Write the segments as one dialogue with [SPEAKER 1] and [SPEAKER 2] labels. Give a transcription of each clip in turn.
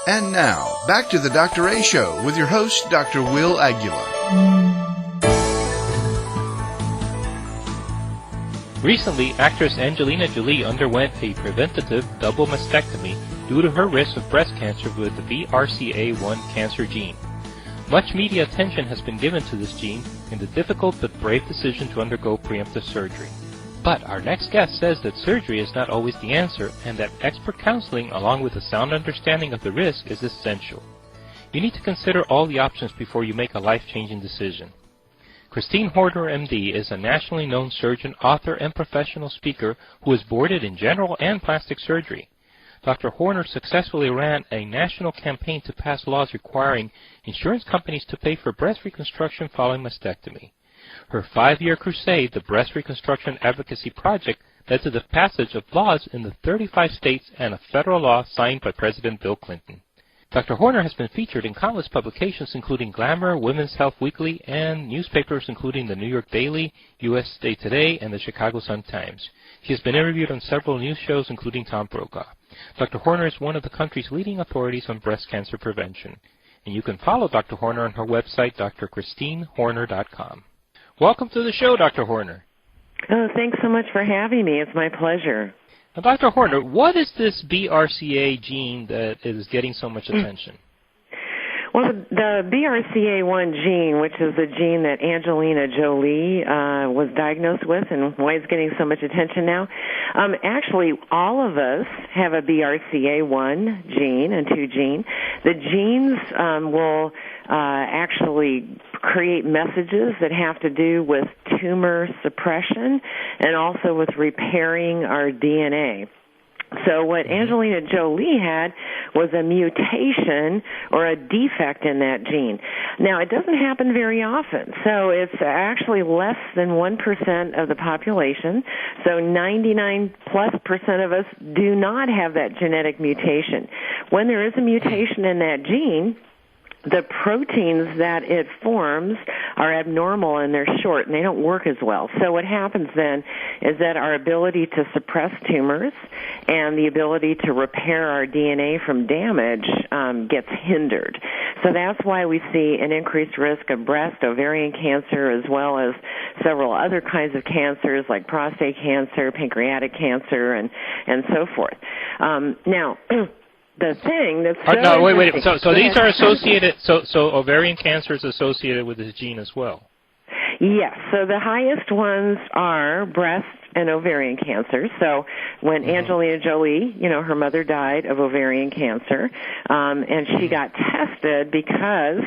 [SPEAKER 1] And now, back to the Dr. A Show with your host, Dr. Will Aguila.
[SPEAKER 2] Recently, actress Angelina Jolie underwent a preventative double mastectomy due to her risk of breast cancer with the BRCA1 cancer gene. Much media attention has been given to this gene and the difficult but brave decision to undergo preemptive surgery. But our next guest says that surgery is not always the answer and that expert counseling along with a sound understanding of the risk is essential. You need to consider all the options before you make a life-changing decision. Christine Horner, MD, is a nationally known surgeon, author, and professional speaker who is boarded in general and plastic surgery. Dr. Horner successfully ran a national campaign to pass laws requiring insurance companies to pay for breast reconstruction following mastectomy. Her 5-year crusade, the Breast Reconstruction Advocacy Project, led to the passage of laws in the 35 states and a federal law signed by President Bill Clinton. Dr. Horner has been featured in countless publications including Glamour, Women's Health Weekly, and newspapers including the New York Daily, USA Today, and the Chicago Sun-Times. She has been interviewed on several news shows including Tom Brokaw. Dr. Horner is one of the country's leading authorities on breast cancer prevention. And you can follow Dr. Horner on her website, drchristinehorner.com. Welcome to the show, Dr. Horner.
[SPEAKER 3] Oh, thanks so much for having me. It's my pleasure.
[SPEAKER 2] Now, Dr. Horner, what is this BRCA gene that is getting so much attention?
[SPEAKER 3] Well, the BRCA1 gene, which is the gene that Angelina Jolie was diagnosed with and why it's getting so much attention now, actually all of us have a BRCA1 gene and 2 gene. The genes will actually create messages that have to do with tumor suppression and also with repairing our DNA. So what Angelina Jolie had was a mutation or a defect in that gene. Now, it doesn't happen very often, so it's actually less than 1% of the population. So 99+% of us do not have that genetic mutation. When there is a mutation in that gene, the proteins that it forms are abnormal and they're short and they don't work as well. So what happens then is that our ability to suppress tumors and the ability to repair our DNA from damage gets hindered. So that's why we see an increased risk of breast, ovarian cancer, as well as several other kinds of cancers like prostate cancer, pancreatic cancer, and so forth. Now, the thing that's
[SPEAKER 2] wait. So these are associated. So ovarian cancer is associated with this gene as well.
[SPEAKER 3] Yes. So the highest ones are breast and ovarian cancer. So when Angelina Jolie, her mother died of ovarian cancer, and she got tested because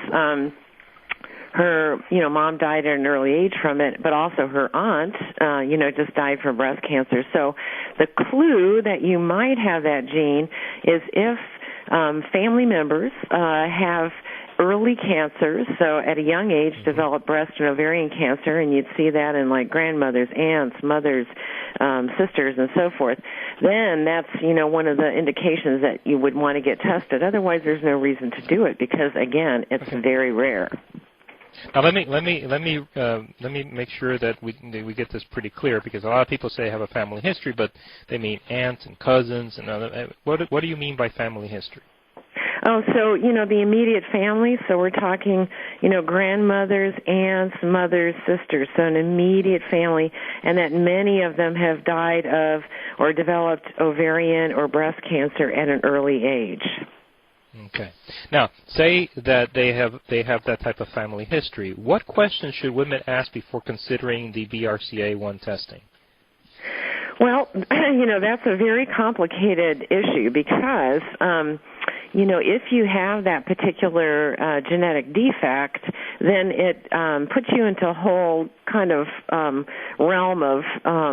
[SPEAKER 3] her, mom died at an early age from it, but also her aunt, just died from breast cancer. So the clue that you might have that gene is if family members have early cancers, so at a young age develop breast and ovarian cancer, and you'd see that in like grandmothers, aunts, mothers, sisters, and so forth, then that's, one of the indications that you would want to get tested. Otherwise, there's no reason to do it because, again, it's very rare.
[SPEAKER 2] Now let me make sure that we get this pretty clear, because a lot of people say have a family history, but they mean aunts and cousins and other. What do you mean by family history?
[SPEAKER 3] Oh, so, the immediate family, so we're talking, grandmothers, aunts, mothers, sisters, so an immediate family, and that many of them have died of or developed ovarian or breast cancer at an early age.
[SPEAKER 2] Okay. Now, say that they have that type of family history. What questions should women ask before considering the BRCA1 testing?
[SPEAKER 3] Well, that's a very complicated issue because, if you have that particular genetic defect, then it puts you into a whole kind of realm of,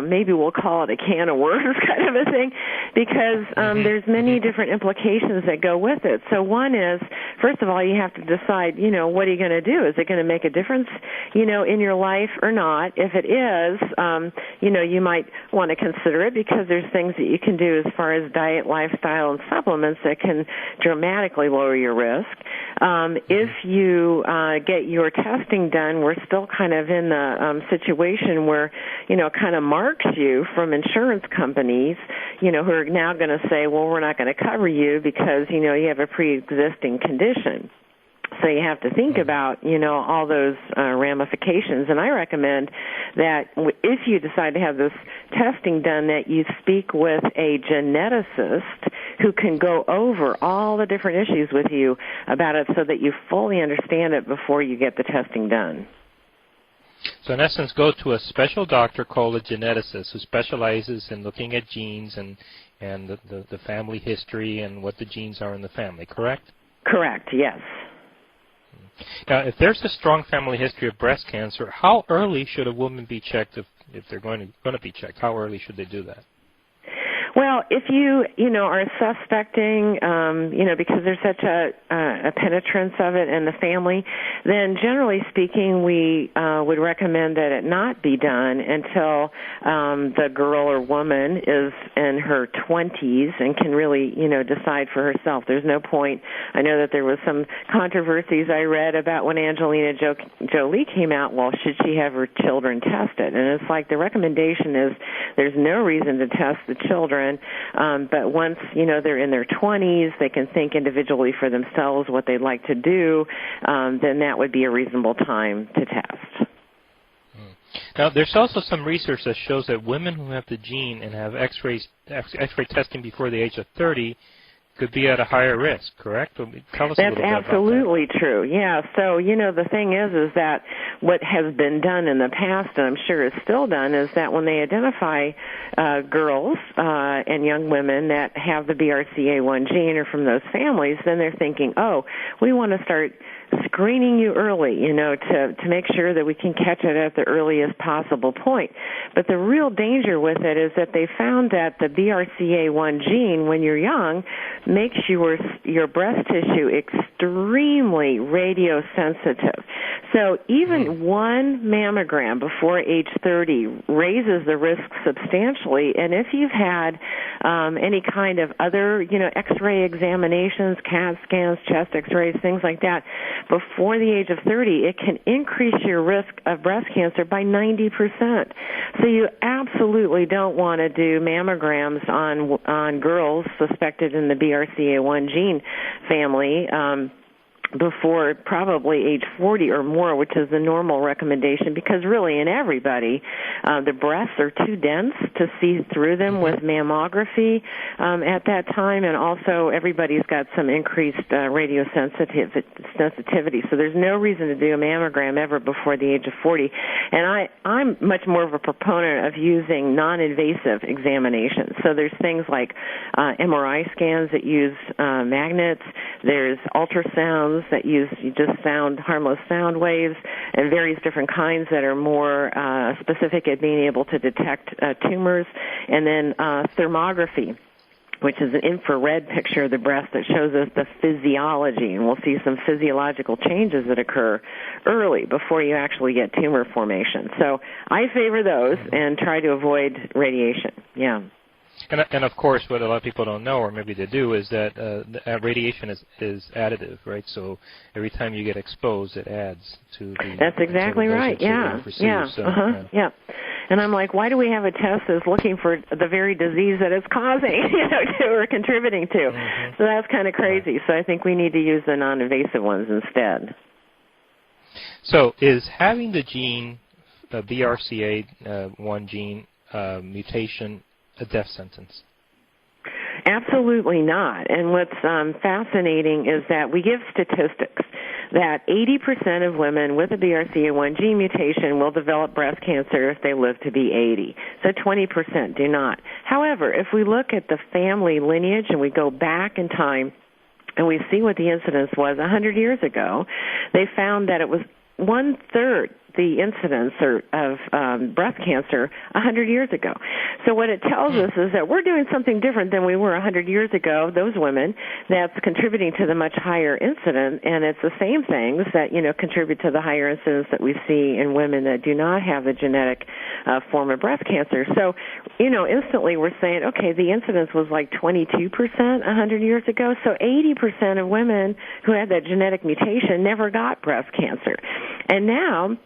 [SPEAKER 3] maybe we'll call it a can of worms kind of a thing, because there's many different implications that go with it. So one is, first of all, you have to decide, what are you going to do? Is it going to make a difference, in your life or not? If it is, you might want to consider consider it because there's things that you can do as far as diet, lifestyle, and supplements that can dramatically lower your risk. If you get your testing done, we're still kind of in the situation where, kind of marks you from insurance companies, who are now going to say, well, we're not going to cover you because, you have a pre-existing condition. So you have to think about, all those ramifications. And I recommend that if you decide to have this testing done, that you speak with a geneticist who can go over all the different issues with you about it so that you fully understand it before you get the testing done.
[SPEAKER 2] So in essence, go to a special doctor called a geneticist who specializes in looking at genes and the family history and what the genes are in the family, correct?
[SPEAKER 3] Correct, yes.
[SPEAKER 2] Now, if there's a strong family history of breast cancer, how early should a woman be checked if they're going to be checked? How early should they do that?
[SPEAKER 3] Well, if you are suspecting, because there's such a penetrance of it in the family, then generally speaking, we would recommend that it not be done until the girl or woman is in her 20s and can really, decide for herself. There's no point. I know that there was some controversies I read about when Angelina Jolie came out. Well, should she have her children tested? And it's like the recommendation is there's no reason to test the children. But once, they're in their 20s, they can think individually for themselves what they'd like to do, then that would be a reasonable time to test.
[SPEAKER 2] Now, there's also some research that shows that women who have the gene and have X-ray testing before the age of 30 could be at a higher risk, correct? Tell us a little bit about that.
[SPEAKER 3] That's absolutely true, yeah. So, the thing is that what has been done in the past, and I'm sure is still done, is that when they identify girls and young women that have the BRCA1 gene or from those families, then they're thinking, oh, we want to start screening you early, to make sure that we can catch it at the earliest possible point. But the real danger with it is that they found that the BRCA1 gene, when you're young, makes your breast tissue extremely radiosensitive. So even one mammogram before age 30 raises the risk substantially. And if you've had any kind of other, X-ray examinations, CAT scans, chest X-rays, things like that, before the age of 30, it can increase your risk of breast cancer by 90%. So you absolutely don't want to do mammograms on girls suspected in the BRCA1 gene family before probably age 40 or more, which is the normal recommendation, because really in everybody, the breasts are too dense to see through them with mammography at that time, and also everybody's got some increased radiosensitivity. So there's no reason to do a mammogram ever before the age of 40. And I'm much more of a proponent of using non-invasive examinations. So there's things like MRI scans that use magnets. There's ultrasounds that use just harmless sound waves, and various different kinds that are more specific at being able to detect tumors, and then thermography, which is an infrared picture of the breast that shows us the physiology, and we'll see some physiological changes that occur early before you actually get tumor formation. So I favor those and try to avoid radiation. Yeah.
[SPEAKER 2] And of course, what a lot of people don't know, or maybe they do, is that radiation is additive, right? So every time you get exposed, it adds to the...
[SPEAKER 3] That's exactly right, yeah. Yeah. And I'm like, why do we have a test that's looking for the very disease that it's causing, or contributing to? So that's kind of crazy. So I think we need to use the non-invasive ones instead.
[SPEAKER 2] So is having the gene, BRCA1 gene mutation, a death sentence?
[SPEAKER 3] Absolutely not. And what's fascinating is that we give statistics that 80% of women with a BRCA1 gene mutation will develop breast cancer if they live to be 80. So 20% do not. However, if we look at the family lineage and we go back in time and we see what the incidence was 100 years ago, they found that it was 1/3 the incidence of breast cancer 100 years ago. So what it tells us is that we're doing something different than we were 100 years ago, those women, that's contributing to the much higher incidence, and it's the same things that, contribute to the higher incidence that we see in women that do not have the genetic form of breast cancer. So, instantly we're saying, okay, the incidence was like 22% 100 years ago, so 80% of women who had that genetic mutation never got breast cancer. And now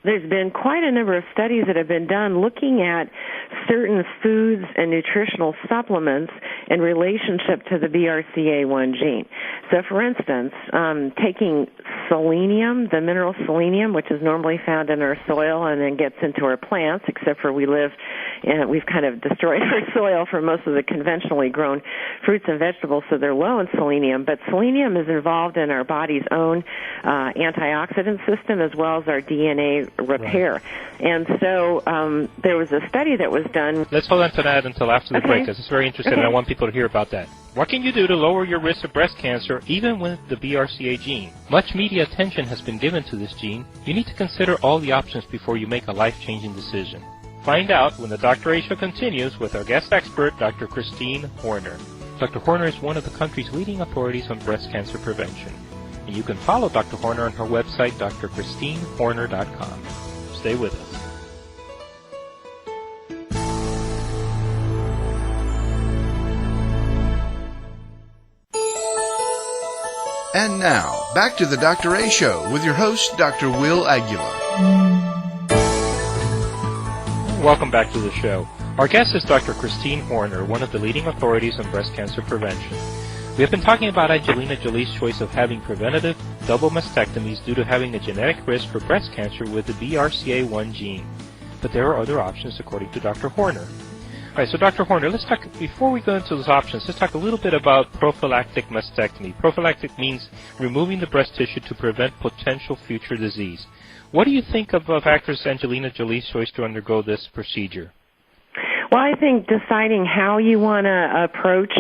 [SPEAKER 3] there's been quite a number of studies that have been done looking at certain foods and nutritional supplements in relationship to the BRCA1 gene. So, for instance, taking selenium, the mineral selenium, which is normally found in our soil and then gets into our plants, except for we've kind of destroyed our soil for most of the conventionally grown fruits and vegetables, so they're low in selenium. But selenium is involved in our body's own antioxidant system as well as our DNA repair. Right. And so there was a study that was done.
[SPEAKER 2] Let's hold on to that until after the break, because it's very interesting, and I want people to hear about that. What can you do to lower your risk of breast cancer, even with the BRCA gene? Much media attention has been given to this gene. You need to consider all the options before you make a life-changing decision. Find out when the Dr. A Show continues with our guest expert, Dr. Christine Horner. Dr. Horner is one of the country's leading authorities on breast cancer prevention. And you can follow Dr. Horner on her website, drchristinehorner.com. Stay with us.
[SPEAKER 1] And now, back to the Dr. A Show with your host, Dr. Will Aguila.
[SPEAKER 2] Welcome back to the show. Our guest is Dr. Christine Horner, one of the leading authorities on breast cancer prevention. We have been talking about Angelina Jolie's choice of having preventative double mastectomies due to having a genetic risk for breast cancer with the BRCA1 gene. But there are other options according to Dr. Horner. All right, so Dr. Horner, let's talk, before we go into those options, let's talk a little bit about prophylactic mastectomy. Prophylactic means removing the breast tissue to prevent potential future disease. What do you think of actress Angelina Jolie's choice to undergo this procedure?
[SPEAKER 3] Well, I think deciding how you want to approach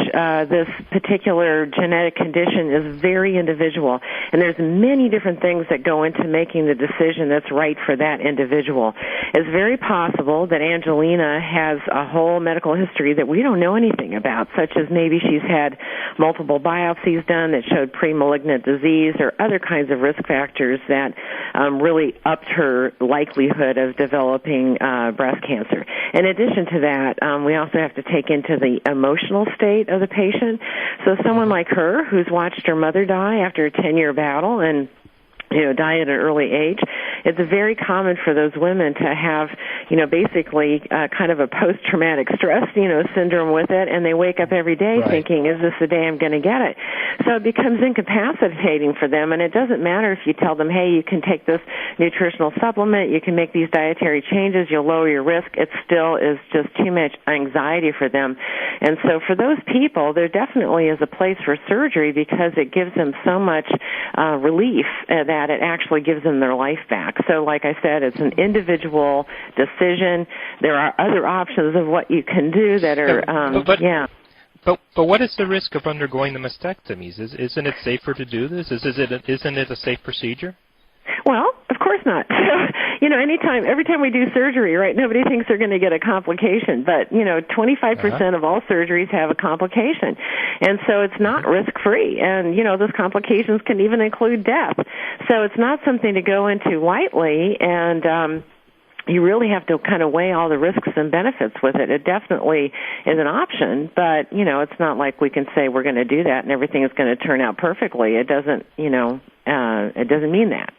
[SPEAKER 3] this particular genetic condition is very individual, and there's many different things that go into making the decision that's right for that individual. It's very possible that Angelina has a whole medical history that we don't know anything about, such as maybe she's had multiple biopsies done that showed pre-malignant disease or other kinds of risk factors that really upped her likelihood of developing breast cancer. In addition to that, we also have to take into the emotional state of the patient. So someone like her who's watched her mother die after a 10-year battle and die at an early age, it's very common for those women to have, basically kind of a post-traumatic stress, syndrome with it, and they wake up every day thinking, is this the day I'm going to get it? So it becomes incapacitating for them, and it doesn't matter if you tell them, hey, you can take this nutritional supplement, you can make these dietary changes, you'll lower your risk. It still is just too much anxiety for them. And so for those people, there definitely is a place for surgery because it gives them so much relief that it actually gives them their life back. So like I said, it's an individual decision. There are other options of what you can do that are,
[SPEAKER 2] But what is the risk of undergoing the mastectomies? Isn't it safer to do this? Isn't it a safe procedure?
[SPEAKER 3] Well, of course not. So, every time we do surgery, right, nobody thinks they're going to get a complication. But, 25% of all surgeries have a complication. And so it's not risk-free. And, those complications can even include death. So it's not something to go into lightly. And, you really have to kind of weigh all the risks and benefits with it. It definitely is an option, but, it's not like we can say we're going to do that and everything is going to turn out perfectly. It doesn't, it doesn't mean that.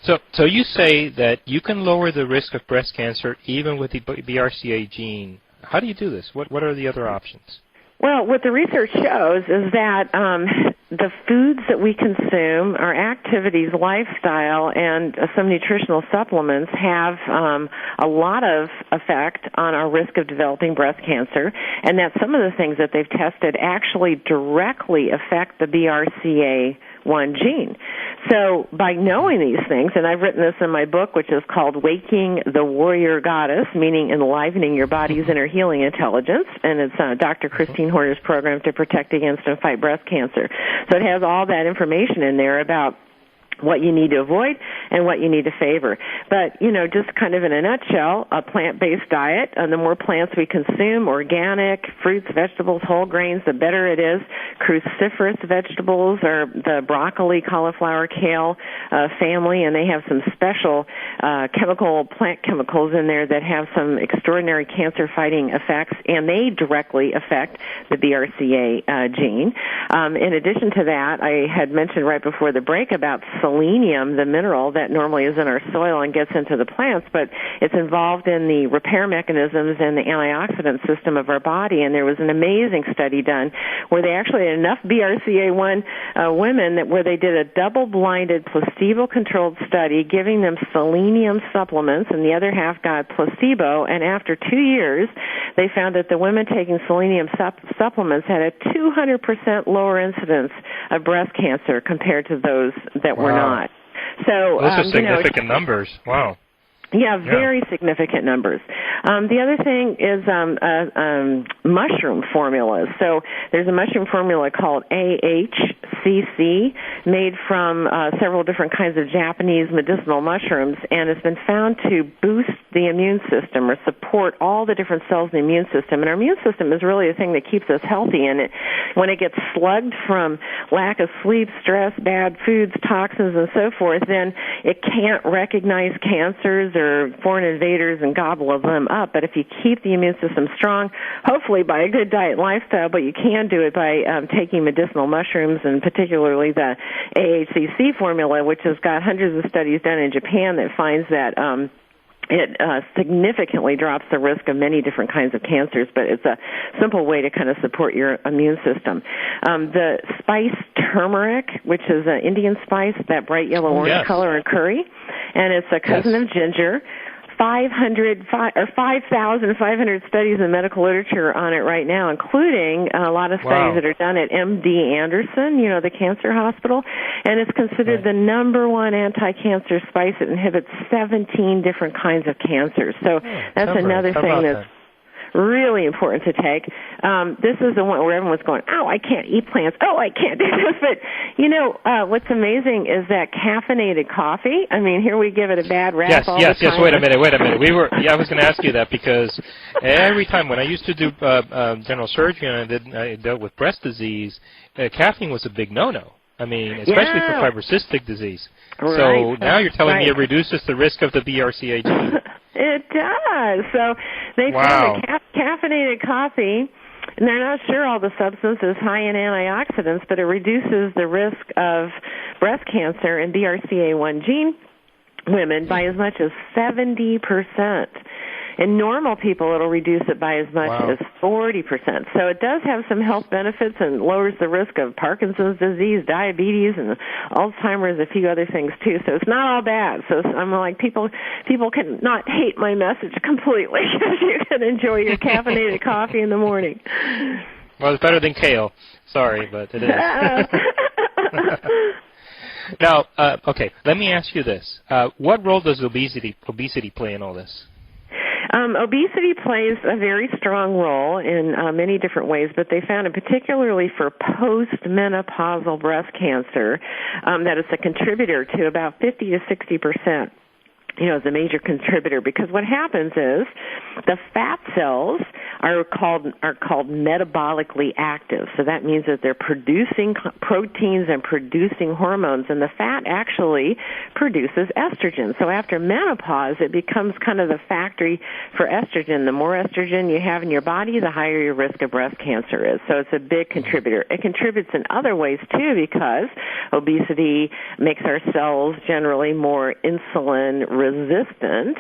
[SPEAKER 2] So you say that you can lower the risk of breast cancer even with the BRCA gene. How do you do this? What are the other options?
[SPEAKER 3] Well, what the research shows is that the foods that we consume, our activities, lifestyle, and some nutritional supplements have a lot of effect on our risk of developing breast cancer, and that some of the things that they've tested actually directly affect the BRCA1 gene. So by knowing these things, and I've written this in my book, which is called Waking the Warrior Goddess, meaning enlivening your body's inner healing intelligence, and it's Dr. Christine Horner's program to protect against and fight breast cancer. So it has all that information in there about what you need to avoid and what you need to favor. But, just kind of in a nutshell, a plant-based diet, the more plants we consume, organic, fruits, vegetables, whole grains, the better it is. Cruciferous vegetables are the broccoli, cauliflower, kale family, and they have some special plant chemicals in there that have some extraordinary cancer-fighting effects, and they directly affect the BRCA gene. In addition to that, I had mentioned right before the break about selenium, the mineral that normally is in our soil and gets into the plants, but it's involved in the repair mechanisms and the antioxidant system of our body. And there was an amazing study done where they actually had enough BRCA1 women where they did a double-blinded, placebo-controlled study giving them selenium supplements, and the other half got placebo. And after 2 years, they found that the women taking selenium supplements had a 200% lower incidence of breast cancer compared to those that were not. So
[SPEAKER 2] those are significant numbers. Wow.
[SPEAKER 3] Yeah, very significant numbers. The other thing is mushroom formulas. So there's a mushroom formula called AHCC made from several different kinds of Japanese medicinal mushrooms, and it's been found to boost the immune system or support all the different cells in the immune system. And our immune system is really the thing that keeps us healthy. And when it gets slugged from lack of sleep, stress, bad foods, toxins, and so forth, then it can't recognize cancers or foreign invaders and gobble them up. But if you keep the immune system strong, hopefully by a good diet and lifestyle, but you can do it by taking medicinal mushrooms, and particularly the AHCC formula, which has got hundreds of studies done in Japan that finds that it significantly drops the risk of many different kinds of cancers, but it's a simple way to kind of support your immune system. The spice turmeric, which is an Indian spice, that bright yellow-orange color in curry, and it's a cousin of ginger. 5,500 studies in medical literature on it right now, including a lot of studies that are done at MD Anderson, the cancer hospital, and it's considered the number one anti-cancer spice. It inhibits 17 different kinds of cancers. So that's another thing that's really important to take. This is the one where everyone's going, oh, I can't eat plants. Oh, I can't do this. But, what's amazing is that caffeinated coffee, here we give it a bad rap all the time.
[SPEAKER 2] Yes, wait a minute. I was going to ask you that because every time when I used to do general surgery and I dealt with breast disease, caffeine was a big no-no. Especially for fibrocystic disease.
[SPEAKER 3] Right.
[SPEAKER 2] So now you're telling me it reduces the risk of the BRCA gene.
[SPEAKER 3] It does. So they found that caffeinated coffee, and they're not sure all the substance is high in antioxidants, but it reduces the risk of breast cancer in BRCA1 gene women by as much as 70%. In normal people, it'll reduce it by as much as 40%. So it does have some health benefits and lowers the risk of Parkinson's disease, diabetes, and Alzheimer's, a few other things too. So it's not all bad. So I'm like, people can not hate my message completely because you can enjoy your caffeinated coffee in the morning.
[SPEAKER 2] Well, it's better than kale. Sorry, but it is. Now, okay, let me ask you this. What role does obesity play in all this?
[SPEAKER 3] Obesity plays a very strong role in many different ways, but they found it particularly for post-menopausal breast cancer that it's a contributor to about 50 to 60%. Is a major contributor, because what happens is the fat cells are called metabolically active. So that means that they're producing proteins and producing hormones, and the fat actually produces estrogen. So after menopause, it becomes kind of the factory for estrogen. The more estrogen you have in your body, the higher your risk of breast cancer is. So it's a big contributor. It contributes in other ways too, because obesity makes our cells generally more insulin resistant,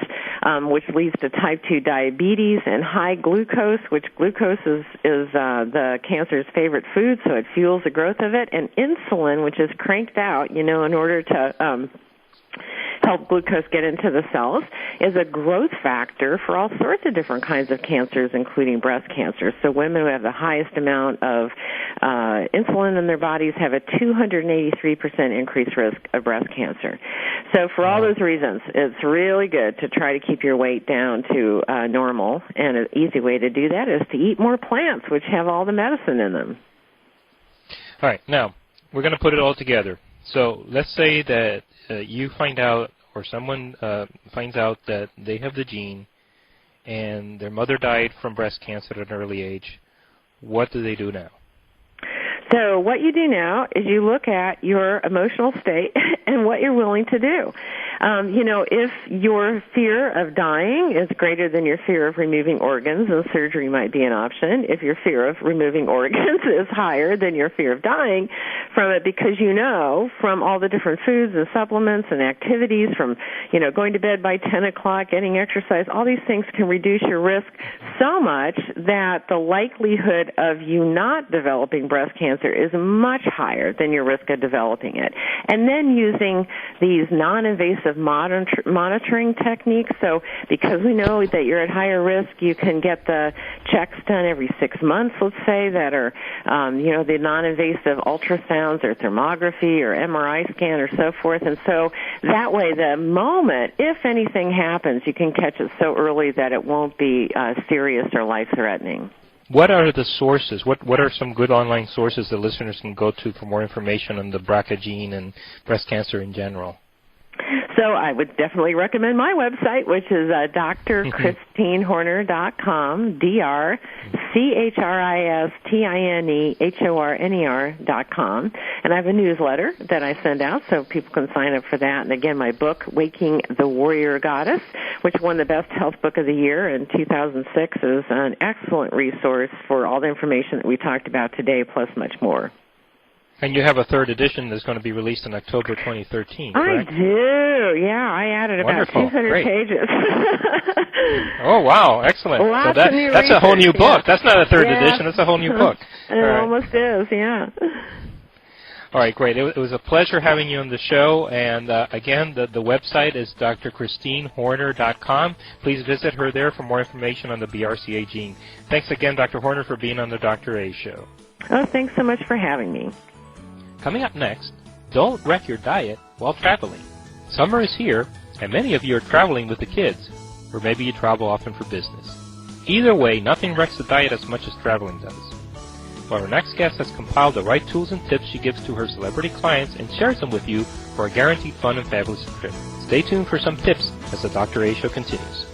[SPEAKER 3] which leads to type 2 diabetes and high glucose, which glucose is the cancer's favorite food, so it fuels the growth of it, and insulin, which is cranked out, in order to help glucose get into the cells, is a growth factor for all sorts of different kinds of cancers, including breast cancer. So women who have the highest amount of insulin in their bodies have a 283% increased risk of breast cancer. So for all those reasons, it's really good to try to keep your weight down to normal, and an easy way to do that is to eat more plants, which have all the medicine in them.
[SPEAKER 2] All right, now, we're going to put it all together. So let's say that you find out, or someone finds out that they have the gene, and their mother died from breast cancer at an early age. What do they do now?
[SPEAKER 3] So what you do now is you look at your emotional state and what you're willing to do. If your fear of dying is greater than your fear of removing organs, then surgery might be an option. If your fear of removing organs is higher than your fear of dying from it, because you know from all the different foods and supplements and activities, from, going to bed by 10 o'clock, getting exercise, all these things can reduce your risk so much that the likelihood of you not developing breast cancer is much higher than your risk of developing it. And then using these non-invasive monitoring techniques. So because we know that you're at higher risk, you can get the checks done every 6 months, let's say, that are, the non-invasive ultrasounds or thermography or MRI scan or so forth. And so that way, the moment, if anything happens, you can catch it so early that it won't be serious or life-threatening.
[SPEAKER 2] What are the sources? What are some good online sources that listeners can go to for more information on the BRCA gene and breast cancer in general?
[SPEAKER 3] So I would definitely recommend my website, which is drchristinehorner.com, drchristinehorner.com. And I have a newsletter that I send out, so people can sign up for that. And again, my book, Waking the Warrior Goddess, which won the Best Health Book of the Year in 2006, is an excellent resource for all the information that we talked about today, plus much more.
[SPEAKER 2] And you have a third edition that's going to be released in October 2013, correct?
[SPEAKER 3] I do, yeah. I added about 200 pages.
[SPEAKER 2] Oh, wow, excellent.
[SPEAKER 3] Lots
[SPEAKER 2] so
[SPEAKER 3] of new
[SPEAKER 2] that's
[SPEAKER 3] research,
[SPEAKER 2] a whole new book.
[SPEAKER 3] Yeah.
[SPEAKER 2] That's not a third edition. That's a whole new book.
[SPEAKER 3] It almost is, yeah.
[SPEAKER 2] All right, great. It was a pleasure having you on the show. And, again, the website is drchristinehorner.com. Please visit her there for more information on the BRCA gene. Thanks again, Dr. Horner, for being on the Dr. A Show.
[SPEAKER 3] Oh, thanks so much for having me.
[SPEAKER 2] Coming up next, don't wreck your diet while traveling. Summer is here, and many of you are traveling with the kids, or maybe you travel often for business. Either way, nothing wrecks the diet as much as traveling does. Well, our next guest has compiled the right tools and tips she gives to her celebrity clients and shares them with you for a guaranteed fun and fabulous trip. Stay tuned for some tips as the Dr. A Show continues.